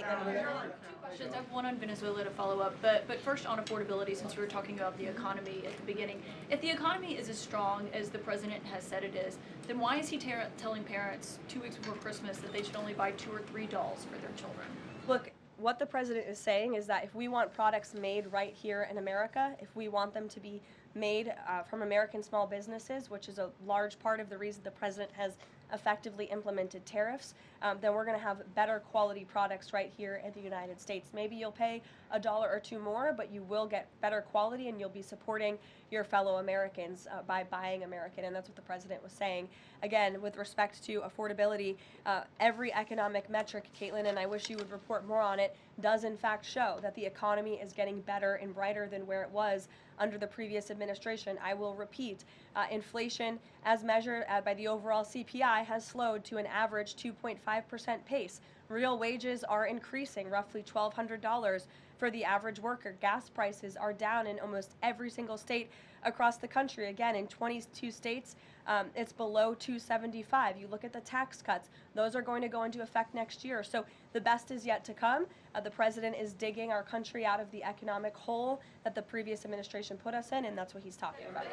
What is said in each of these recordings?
Kaitlan. Two questions. I have one on Venezuela to follow up, but first on affordability, since we were talking about the economy at the beginning. If the economy is as strong as the president has said it is, then why is he telling parents 2 weeks before Christmas that they should only buy 2 or 3 dolls for their children? Look, what the president is saying is that if we want products made right here in America, if we want them to be made from American small businesses, which is a large part of the reason the president has effectively implemented tariffs, then we're going to have better quality products right here in the United States. Maybe you'll pay $1 or $2 more, but you will get better quality and you'll be supporting your fellow Americans by buying American, and that's what the president was saying. Again, with respect to affordability, every economic metric, Kaitlan, and I wish you would report more on it, does in fact show that the economy is getting better and brighter than where it was under the previous administration. I will repeat, inflation as measured by the overall CPI has slowed to an average 2.5% pace. Real wages are increasing, roughly $1,200 for the average worker. Gas prices are down in almost every single state across the country. Again, in 22 states, it's below $2.75. You look at the tax cuts, those are going to go into effect next year. So the best is yet to come. The president is digging our country out of the economic hole that the previous administration put us in, and that's what he's talking about. It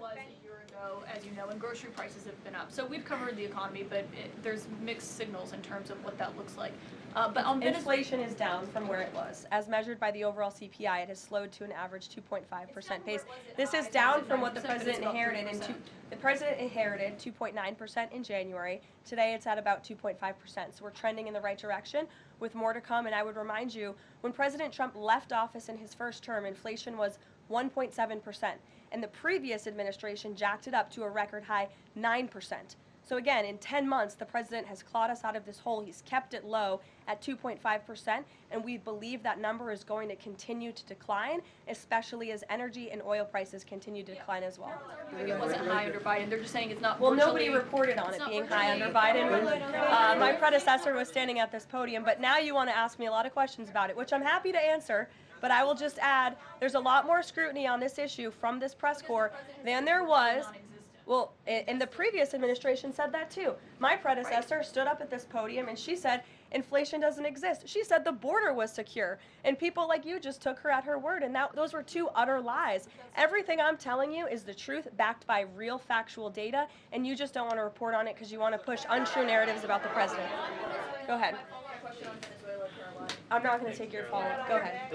was a year ago, as you know, and grocery prices have been up. So we've covered the economy, but there's mixed signals in terms of what that looks like. But on inflation is down from where it was. As measured by the overall CPI, it has slowed to an average 2.5% pace. This is down from what the president inherited. The president inherited 2.9% in January. Today it's at about 2.5%. So we're trending in the right direction with more to come. And I would remind you, when President Trump left office in his first term, inflation was 1.7%. And the previous administration jacked it up to a record high 9%. So again, in 10 months, the president has clawed us out of this hole. He's kept it low at 2.5%, and we believe that number is going to continue to decline, especially as energy and oil prices continue to decline as well. It wasn't high under Biden. They're just saying it's not. Well, nobody reported on it being high under Biden. My predecessor was standing at this podium, but now you want to ask me a lot of questions about it, which I'm happy to answer. But I will just add, there's a lot more scrutiny on this issue from this press corps than there was. Well, and the previous administration said that too. My predecessor stood up at this podium and she said inflation doesn't exist. She said the border was secure, and people like you just took her at her word, and those were two utter lies. Everything I'm telling you is the truth, backed by real factual data, and you just don't want to report on it because you want to push untrue narratives about the president. Go ahead. I'm not going to take your follow-up. Go ahead.